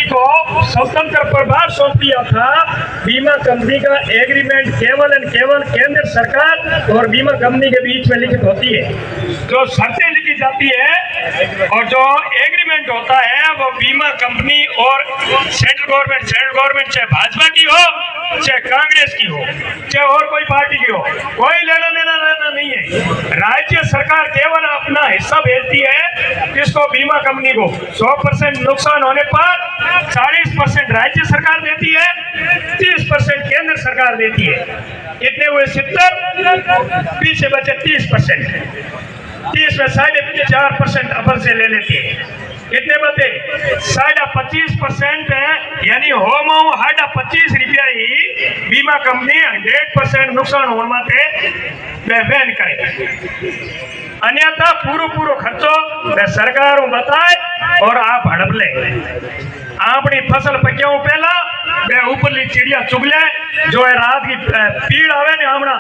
को स्वतंत्र प्रभार सौंप दिया था। बीमा कंपनी का एग्रीमेंट केवल एंड केवल केंद्र सरकार और बीमा कंपनी के बीच में लिखित होती है। जो शर्तें लिखी जाती है और जो एग्रीमेंट होता है वो बीमा कंपनी और सेंट्रल गवर्नमेंट चाहे भाजपा की हो, चाहे कांग्रेस की हो, चाहे और कोई पार्टी की हो, कोई लेना देना नहीं है। राज्य सरकार केवल अपना हिस्सा भेजती है, जिसको बीमा कंपनी को 100% नुकसान होने पर 40% राज्य सरकार देती है, 30% केंद्र सरकार देती है। कितने हुए 70, पीछे बचे 30%। 30 में 4.5% अपन से ले लेती है। कितने बचे 25% है, यानी होम 25 रुपया ही बीमा कंपनी 100% नुकसान होने माटे वहन करे। अन्यथा पूरो खर्चो सरकार बताए और आप हड़प ले। अपनी फसल पक्या पहला वे ऊपरली चिड़िया चुग ले, जो है रात की पीड़ आवे ने हमना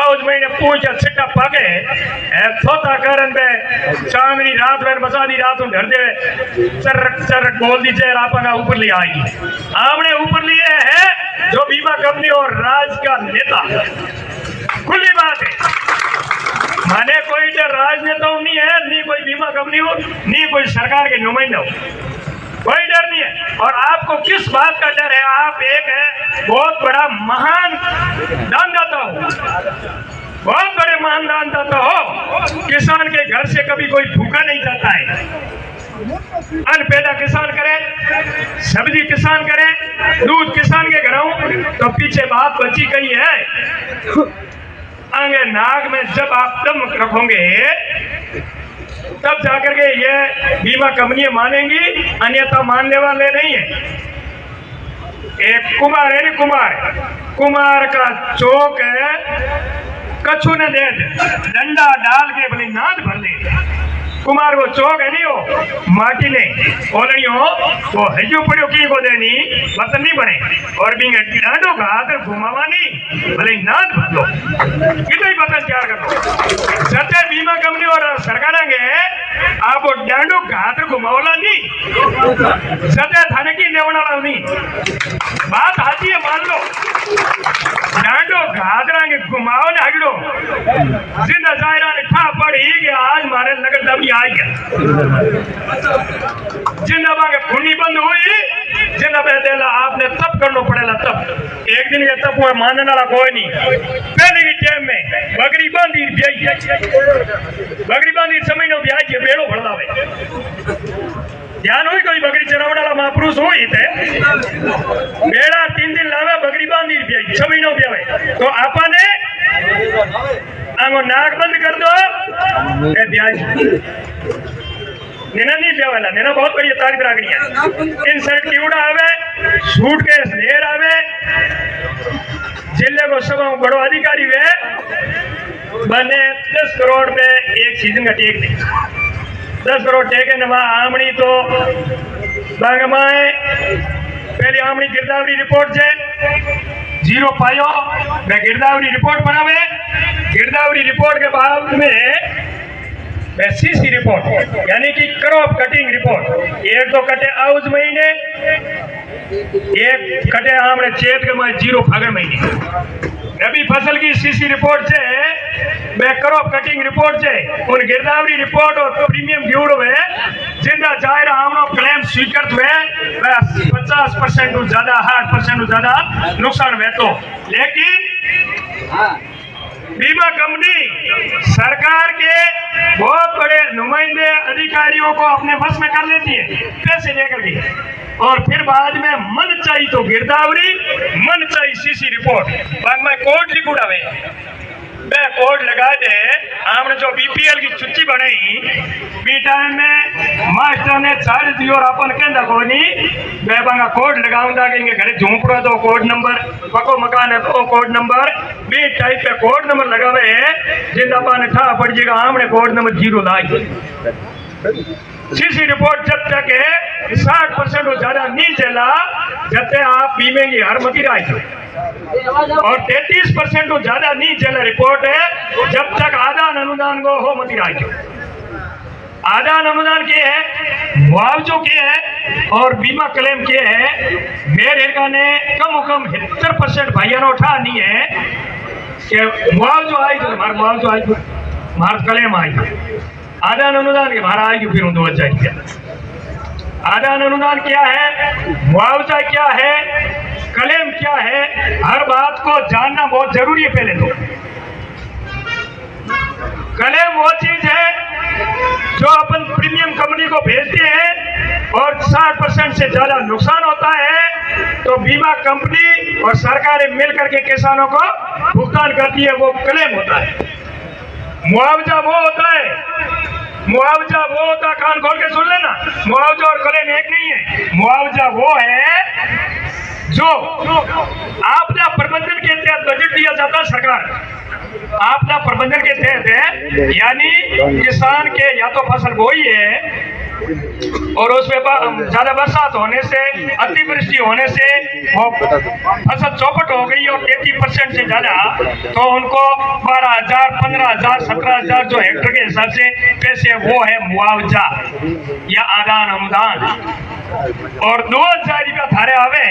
आज महीने पूछ छिट्टा पाके थोता करन बे चांदनी रात में बसा दी रात में घर दे चर बोल दीजिए आपका ऊपर ले आएगी। हमने ऊपर लिए है जो बीमा कंपनी और राज का नेता। खुली बात है, माने कोई तो राजनेता नहीं है, नहीं कोई बीमा कंपनी हो, नहीं कोई सरकार के नुमाइंदा हो, कोई डर नहीं है। और आपको किस बात का डर है? आप एक है बहुत बड़ा महान दानदाता हो, बहुत बड़े महान दानदाता हो। किसान के घर से कभी कोई भूखा नहीं जाता है। अन्न पैदा किसान करे, सब्जी किसान करे, दूध किसान के घरों, तो पीछे बात बची गई है। आगे नाग में जब आप दम रखोगे तब जाकर के ये बीमा कंपनियां मानेंगी, अन्यथा मानने वाले नहीं है। एक कुमार है ना, कुमार का चौक है, कछु न दे डंडा डाल के भले नाद भर दे। कुमार वो चौक है नहीं हो माटी ने ओलनी हो वो हजू पड़ो की को देनी बर्तन नहीं बने और भी डांडो घात घुमावा नहीं भले नाद भर दो कितने बर्तन तैयार कर दो। सत्य बीमा कंपनी और सरकार आप वो डांडो घात घुमावला नहीं, सत्य थाने की लेवना नहीं। बात आती है, मान लो डांडो घातरा के घुमाओ ने हगड़ो जिंदा जायरा ने खा पड़ी कि आज मारे नगर दबी आई है। जिंदा के खूनी बंद हुई, जिंदा बेदेला आपने तब करना पड़ेगा। तब एक दिन के तब हुए मानने वाला कोई नहीं। पहले की टाइम में बकरी बांधी समय नो ब्याज के बेड़ो भरदावे ध्यान हुई कोई बकरी चरावने वाला महापुरुष हुई थे बेड़ा 3 दिन लावे बकरी बांधी समय नो ब्यावे तो आपने आंगो नाक बंद कर दो ए ब्याज नेना नहीं ब्यावेला। नेना बहुत बड़ी तारीफ रागनी है। इंसर्ट कीड़ा आवे, सूटकेस ढेर आवे, जिले को सब बड़ो अधिकारी वे बने 10 करोड़ पे एक सीजन का टेक नहीं। 10 करोड़ टेक है नवा आमणी तो बांगमाए पहले आमणी गिरदावरी रिपोर्ट से जीरो पायो मैं गिरदावरी रिपोर्ट बनावे। गिरदावरी रिपोर्ट के बाद में सीसी रिपोर्ट यानी कि क्रॉप कटिंग रिपोर्ट। एक तो कटे आउज महीने, एक कटे हमने चेत के मैं जीरो फागर महीने। रबी फसल की सीसी रिपोर्ट से मैं क्रॉप कटिंग रिपोर्ट से उन गिरदावरी रिपोर्ट और प्रीमियम ड्यूड हुए जिंदा जायरा हमनो क्लेम स्वीकृत हुए 50% ज्यादा 8% ज्यादा नुकसान हुए। तो लेकिन बीमा कंपनी सरकार के बहुत बड़े नुमाइंदे अधिकारियों को अपने बस में कर लेती है पैसे लेकर के, और फिर बाद में मन चाहिए तो गिरदावरी, मन चाहिए सीसी रिपोर्ट, बाद में कोर्ट रिकॉर्ड आवे कोड लगा दे। हमने जो बीपीएल की छुट्टी बनाई बी टाइम में मास्टर ने चार्ज दियो और अपन कहता को नहीं मैं बांगा कोड लगाऊंगा कि घरे झोंपड़ा तो कोड नंबर पको मकान है तो कोड नंबर बी टाइप पे कोड नंबर लगावे है जिन अपन ठा पड़ जाएगा। हमने कोड नंबर 0 लाई। सीसी रिपोर्ट जब तक है 60% ज्यादा नहीं चला जब तक आप बीमे की हर मती राय और 33% ज्यादा नहीं चला रिपोर्ट है जब तक आदान अनुदान को हो मती राय। आदान अनुदान के है, मुआवजो के है और बीमा क्लेम के है। मेरे ने कम से कम 70% भाइयों ने उठा नहीं है कि मुआवजो आई तो हमारा मुआवजो आई, हमारा क्लेम आई, आदान अनुदान के हमारा आई फिर 2000 आदान अनुदान क्या है, मुआवजा क्या है, क्लेम क्या है, हर बात को जानना बहुत जरूरी है। पहले तो क्लेम वो चीज है जो अपन प्रीमियम कंपनी को भेजते हैं और 60% से ज्यादा नुकसान होता है तो बीमा कंपनी और सरकारें मिलकर के किसानों को भुगतान करती है, वो क्लेम होता है। मुआवजा वो होता है, मुआवजा वो होता, कान खोल के सुन लेना, मुआवजा और क्लेम एक नहीं है। मुआवजा वो है जो आपदा प्रबंधन के तहत बजट दिया जाता है सरकार, आपदा प्रबंधन के तहत है, यानी किसान के या तो फसल बोई है और उसमें ज्यादा बरसात होने से, अतिवृष्टि होने से वो फसल चौपट हो गई और 33% से ज्यादा, तो उनको 12,000, 15,000, 17,000 जो हेक्टर के हिसाब से पैसे, वो है मुआवजा या आदान अनुदान। और 2,000 रुपया थारे आवे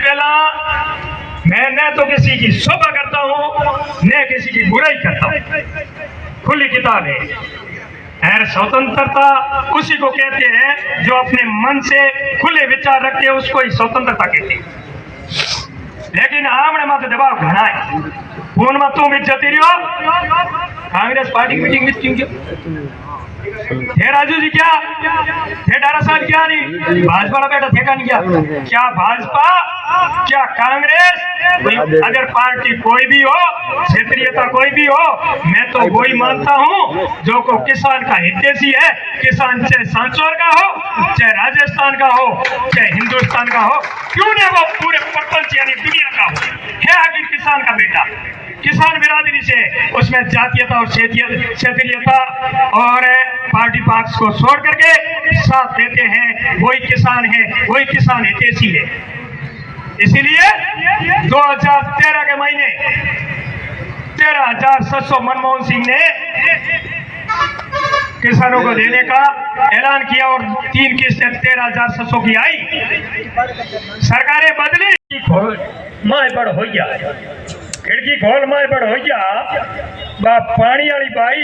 पहला, मैं न तो किसी की शोभा करता हूँ न किसी की बुराई करता हूँ, खुली किताब है। और स्वतंत्रता उसी को कहते हैं जो अपने मन से खुले विचार रखते हैं, उसको ही स्वतंत्रता कहते हैं। लेकिन आमने माते दबाव घना है, फोन में तुम इज्जत रहो, कांग्रेस पार्टी की मीटिंग में क्यों थे राजू जी, क्या थे डारा साहब, क्या नहीं भाजपा का बेटा थे का नहीं, क्या भाजपा, क्या कांग्रेस, अगर पार्टी कोई भी हो, क्षेत्रीयता कोई भी हो, मैं तो वही मानता हूँ जो को किसान का हितैषी है। किसान चाहे सांचौर का हो, चाहे राजस्थान का हो, चाहे हिंदुस्तान का हो, क्यों ना वो पूरे प्रपंच यानी दुनिया का हो, है आखिर किसान का बेटा। किसान बिरादरी से उसमें जातीयता और क्षेत्रीयता और पार्टी पक्ष को छोड़ करके साथ देते हैं, वही किसान है, वही किसान हितैषी है। इसीलिए 2013 के महीने 13,700 मनमोहन सिंह ने किसानों को देने का ऐलान किया और 3 किस्तें 13,700 की आई। सरकारें बदली, माए बड़ हो गया, खिड़की खोल माए बड़ हो गया, पानी वाली बाई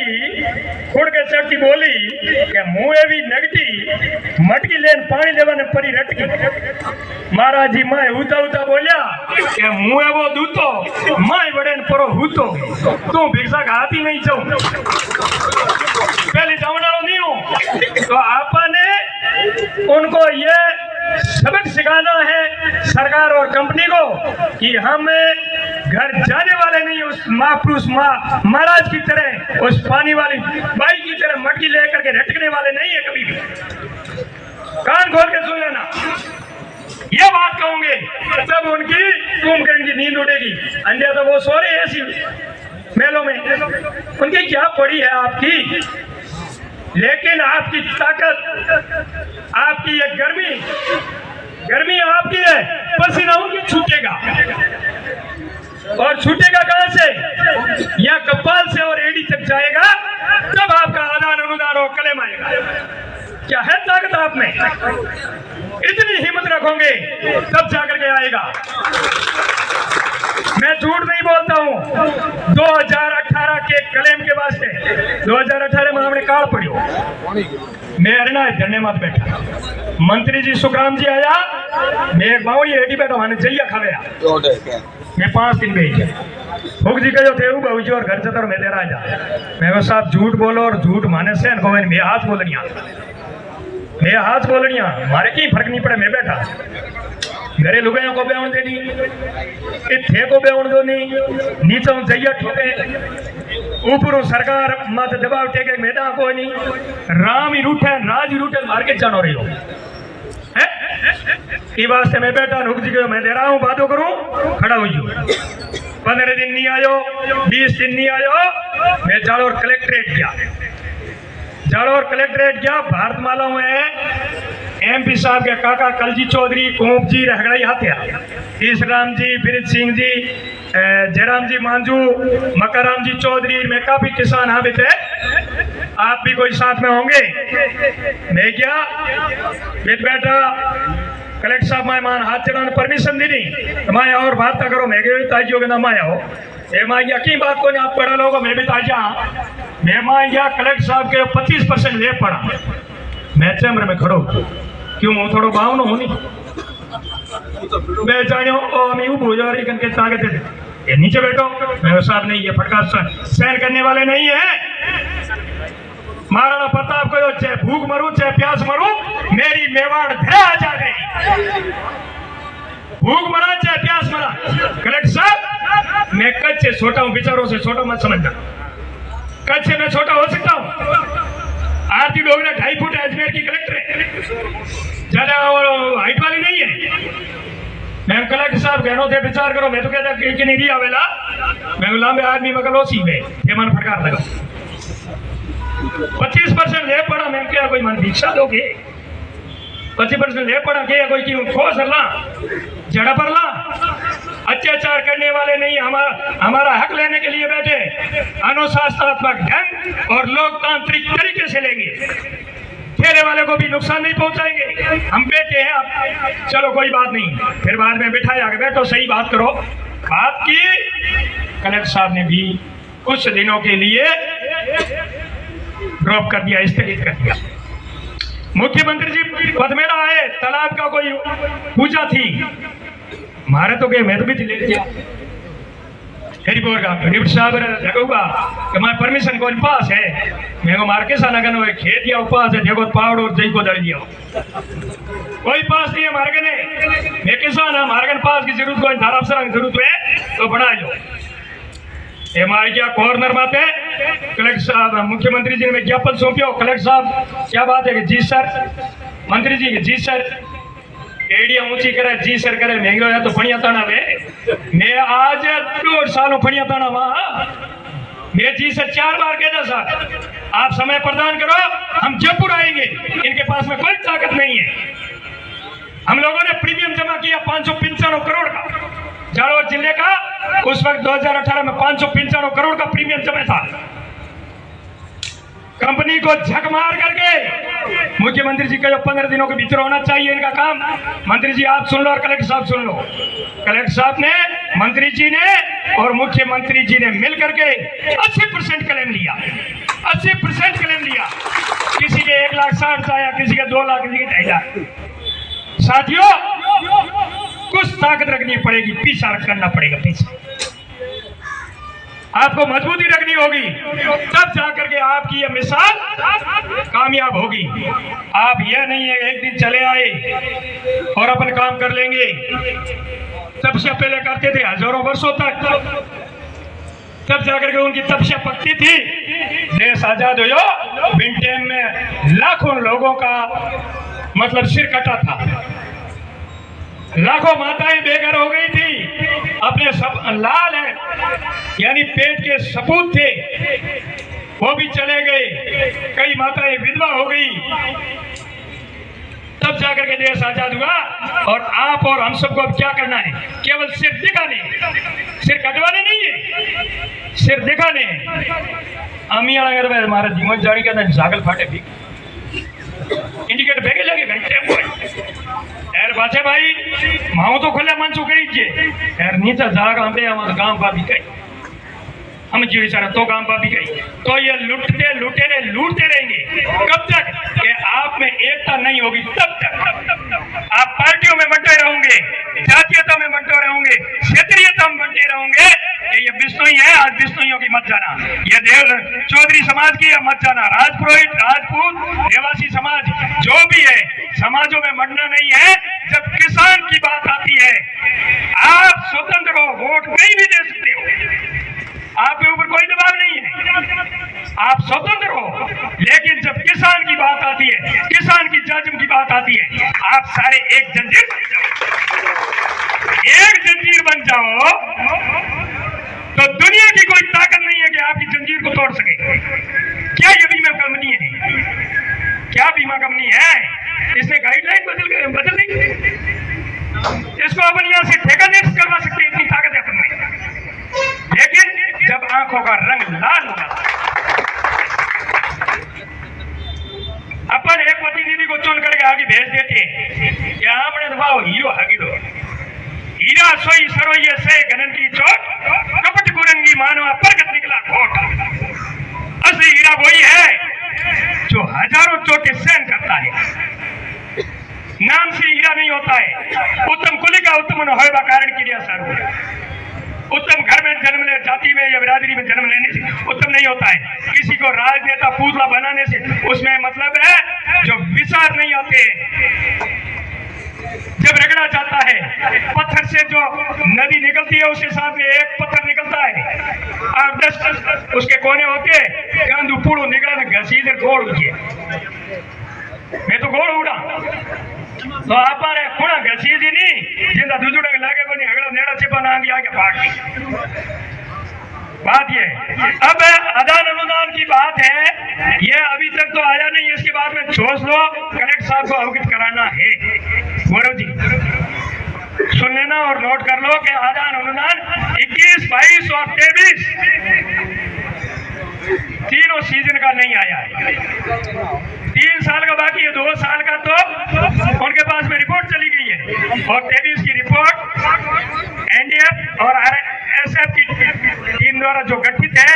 खुड़ के चढ़ती बोली कि मुँह भी नगटी मटकी लेन पानी लेवा ने परी रटकी। महाराज जी माए उता उता बोलिया कि मुँह वो दूतो माए बड़े परो हूतो, तू भिक्षा खाती नहीं जाऊं, पहले जाऊंडालो नहीं हूं। तो आपने उनको ये सबक सिखाना है सरकार और कंपनी को कि हम घर जाने वाले नहीं, उस महापुरुष महाराज की तरह, उस पानी वाली बाई की तरह मटकी लेकर के रटकने वाले नहीं है कभी भी। कान खोल के सुन लेना, ये बात कहूंगे तब उनकी कुंभकर्ण की नींद उड़ेगी, अन्य तो वो सो रहे हैं ऐसी मेलों में, उनकी क्या पड़ी है आपकी। लेकिन आपकी ताकत, आपकी ये गर्मी आपकी है, पसीना उनकी छूटेगा, और छूटेगा कहां से, या कपाल से और एड़ी तक जाएगा, तब आपका आदान अनुदान और क्लेम आएगा। क्या है ताकत आप में, इतनी हिम्मत रखोगे तब जाकर के आएगा। मैं झूठ नहीं बोलता हूँ। 2018 के क्लेम के वास्ते 2018 में हमने काल पड़ी, मैं अरना धरने मत बैठा, मंत्री जी सुखराम जी आया, मैं एक बावड़ी एडी बैठा मैंने जइया खाया, मैं 5 दिन भेज फूक जी कहो थे बहुजी और घर चतर मैं तेरा जा, मैं वो साहब झूठ बोलो और झूठ माने से मैं हाथ बोलनिया, मैं हाथ बोलनिया, मारे की फर्क नहीं पड़े, मैं बैठा घरे लुगाइयों को बेवण देनी, थे को बेवण दो नहीं, नीचे जइया ठोके, ऊपर सरकार मत दबाव टेके मैदान को नहीं, राम ही रूठे राज ही रूठे मार के जानो रही हो वास्ते मैं बैठा रुक जी मैं दे रहा हूँ, बातों करूँ खड़ा हुई हूँ। 15 दिन नहीं आयो, 20 दिन नहीं आयो, मैं जालोर कलेक्ट्रेट गया, जालोर कलेक्ट्रेट गया, भारतमाला में MP साहब के काका कलजी चौधरी, कोप जी, रहगड़ाई हाथिया, ईसराम जी, बिरित सिंह जी, जयराम जी मांझू, मकाराम जी चौधरी, मैं काफी किसान हाँ थे, आप भी कोई साथ में होंगे। मैं क्या विद बेटा कलेक्टर साहब मैं मान हाथ चलाने परमिशन दी नहीं मैं और बात ना करो मैं ताजियों के नाम आया हो ये माँ की बात को आप पढ़ा लोगे मैं भी ताजा मैं माँ कलेक्टर साहब के 25% ले पड़ा मैं चैम्बर में खड़ो क्यों हूँ थोड़ा भावना हो नहीं मैं जानियो मैं वो भूजा रही करके ताकत ये नीचे बैठो मैं साहब नहीं ये फटकार सहन करने वाले नहीं है। महाराणा प्रताप को चाहे भूख मरू चाहे प्यास मरू मेरी मेवाड़ धरा जा गई भूख मरा चाहे प्यास मरा। कलेक्टर साहब मैं कच्छ से छोटा हूँ विचारों से छोटा मत समझना कच्छ से मैं छोटा हो सकता हूँ। आरती डोगरा 2.5 फुट अजमेर की कलेक्टर है ज्यादा हाइट वाली नहीं है। मैं कलेक्टर साहब कहनो थे विचार करो मैं तो कहता कि नहीं दिया वेला मैं लांबे आदमी मगर लोसी में ये मन फटकार लगा 25% ले पड़ा मैं क्या कोई मन दीक्षा दोगे 25% ले पड़ा क्या कोई क्यों खोस ला जड़ा पर ला अत्याचार करने वाले नहीं हमारा हक लेने के लिए बैठे अनुशासनात्मक ढंग और लोकतांत्रिक तरीके से लेंगे ठेले वाले को भी नुकसान नहीं पहुंचाएंगे। हम बैठे हैं आप चलो कोई बात नहीं फिर बाद में बिठाया के बैठो सही बात करो बात की। कलेक्टर साहब ने भी कुछ दिनों के लिए ड्रॉप कर दिया स्थगित कर दिया। मुख्यमंत्री जी पदमेड़ा आए तालाब का कोई पूजा थी मारे तो गए मैं तो भी ले लिया डिप्टी साहब देखूंगा कि हमारे परमिशन कौन पास है मैं मार के साना करना खेत या पास है देखो पावड़ और जई को दल दिया कोई पास नहीं है मार्ग ने मैं किसान है मार्गन पास की जरूरत कोई धारा अफसर की जरूरत है तो बना लो हमारे क्या कॉर्नर बात है। कलेक्टर साहब मुख्यमंत्री जी ने विज्ञापन सौंपियो कलेक्टर साहब क्या बात है कि जी सर मंत्री जी जी सर एडिया ऊंची करे जी सर करे महंगे हो तो फणिया ताना वे मैं आज 2 सालों फणिया ताना वहां मैं जी सर 4 बार कहता सर आप समय प्रदान करो हम जयपुर आएंगे इनके पास में कोई ताकत नहीं है। हम लोगों ने प्रीमियम जमा किया 595 करोड़ का झालावाड़ जिले का उस वक्त 2018 में 595 करोड़ का प्रीमियम जमा था। कंपनी को झक मार करके मुख्यमंत्री जी का जो 15 दिनों के भीतर होना चाहिए इनका काम मंत्री जी आप सुन लो और कलेक्टर साहब सुन लो। कलेक्टर साहब ने मंत्री जी ने और मुख्यमंत्री जी ने मिल करके 80% क्लेम लिया 80% क्लेम लिया किसी के 1,60,000 आया किसी के 2 लाख किसी के 2.5 लाख। साथियों कुछ ताकत रखनी पड़ेगी पीछा करना पड़ेगा पीछे आपको मजबूती रखनी होगी तब जाकर के आपकी यह मिसाल कामयाब होगी। आप यह नहीं है एक दिन चले आए और अपन काम कर लेंगे तपस्या पहले करते थे हजारों वर्षों तक तब जाकर के उनकी तपस्या पकती थी देश आजाद हो बिन टाइम में लाखों लोगों का मतलब सिर कटा था लाखों माताएं बेघर हो गई थी अपने सब लाल है यानी पेट के सपूत थे वो भी चले गए कई माताएं विधवा हो गई तब जाकर के देश आजाद हुआ। और आप और हम सबको अब क्या करना है केवल सिर दिखाने सिर कटवाने नहीं है सिर दिखाने अमिया अगर हमारा जीवन जारी करना जागल फाटे भी इंडिकेटर भेगे लगे घंटे यार बाचे भाई माओ तो खुले मन चुके यार नीचा जाग हम गांव का भी कही हम जी सर तो गांव का भी कही तो ये लूटते रहेंगे कब तक कि आप में एकता नहीं होगी तब तक आप पार्टियों में बंटे रहोगे जातीयता में बंटे रहोगे क्षेत्रीयता में बंटे रहोगे कि ये बिश्नोई है आज बिश्नोइयों की मत जाना ये देव चौधरी समाज की मत जाना राजपुरोहित राजपूत देवासी समाज जो भी है समाजों में बढ़ना नहीं है। जब किसान की बात आती है आप स्वतंत्र हो वोट कहीं भी दे सकते हो आपके ऊपर कोई दबाव नहीं है आप स्वतंत्र हो लेकिन जब किसान की बात आती है किसान की जाजम की बात आती है आप सारे एक जंजीर बन जाओ तो दुनिया की कोई ताकत नहीं है कि आपकी जंजीर को तोड़ सके। क्या ये बीमा कंपनी है क्या बीमा कंपनी है इसने गाइडलाइन बदल दी इसको अपन यहाँ से ठेका नहीं करवा सकते इतनी ताकत है अपन में। लेकिन जब आंखों का रंग लाल होगा आगे भेज देते हैं कि आपने दबाओ हीरो आगे दो हीरा सोई सरोये से गनन की चोट कपट कुरंगी मानवा परगत निकला घोट। असली हीरा वही है जो हजारों चोटें सहन करता है। नाम से हीरा नहीं होता है। उत्तम कुली का उत्तम होगा कारण क्रिया सारू उत्तम घर में जन्म ले जाति में या बिरादरी में जन्म लेने से उत्तम नहीं होता है। किसी को राजनेता पूतला बनाने से उसमें मतलब है जो विचार नहीं आते। जब रगड़ा जाता है पत्थर से जो नदी निकलती है उसके साथ में एक पत्थर निकलता है और 10 उसके कोने होते गांधू पूड़ो निकला घसीट गोड़ उठिए मैं तो गोड़ उड़ा तो आप खुणा घसी दी नहीं जिंदा दुजुड़ा लागे को नहीं हगड़ा नेड़ा छिपा ना आगे भाग गई। बात ये अब आदान अनुदान की बात है ये अभी तक तो आया नहीं। इसके बाद में सोच लो कलेक्टर साहब को अवगत कराना है। गौरव जी सुन लेना और नोट कर लो कि आदान अनुदान 21, 22 और 23 तीनों सीजन का नहीं आया है। 3 साल का बाकी है, 2 साल का तो उनके पास में रिपोर्ट चली गई है और 23 की रिपोर्ट एनडीएफ और आरएसएफ की टीम द्वारा जो गठित है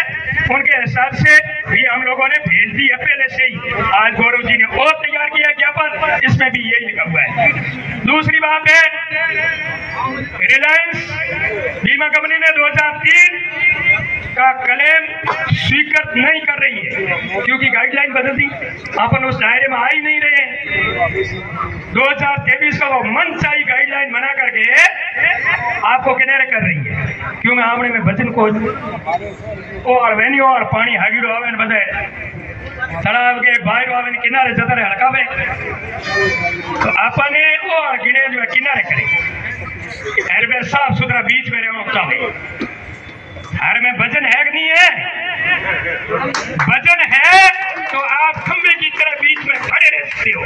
उनके हिसाब से भी हम लोगों ने भेज दी है पहले से ही। आज गौरव जी ने और तैयार किया ज्ञापन इसमें भी यही लिखा हुआ है। दूसरी बात है रिलायंस बीमा कंपनी ने 2003 का क्लेम स्वीकृत नहीं कर रही है क्योंकि गाइडलाइन बदल दी। अपन उस दायरे में आ ही नहीं रहे हैं। 2023 का वो मनचाही गाइडलाइन बना करके आपको किनारे कर रही है क्यों मैं आपने में वजन को और वेन्यू और पानी हागीड़ो आवे बदे तालाब के बाहर आवे किनारे जतरे हड़कावे तो आपने और गिने जो किनारे करे एयरवे साफ सुथरा बीच में रहना चाहिए। हर में वजन है कि नहीं है? वजन है तो आप खंबे की तरह बीच में खड़े रह सकते हो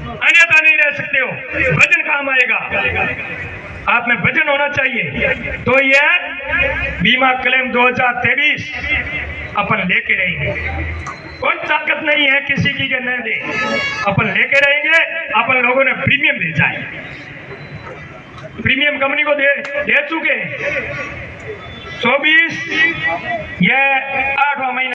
अन्यथा नहीं रह सकते हो। वजन काम आएगा आप में वजन होना चाहिए। तो ये बीमा क्लेम 2023 अपन लेके रहेंगे। कोई ताकत नहीं है किसी की के न दे अपन लेके रहेंगे। अपन लोगों ने प्रीमियम भेजा है प्रीमियम कंपनी को दे चुके 24 ये 8वां महीना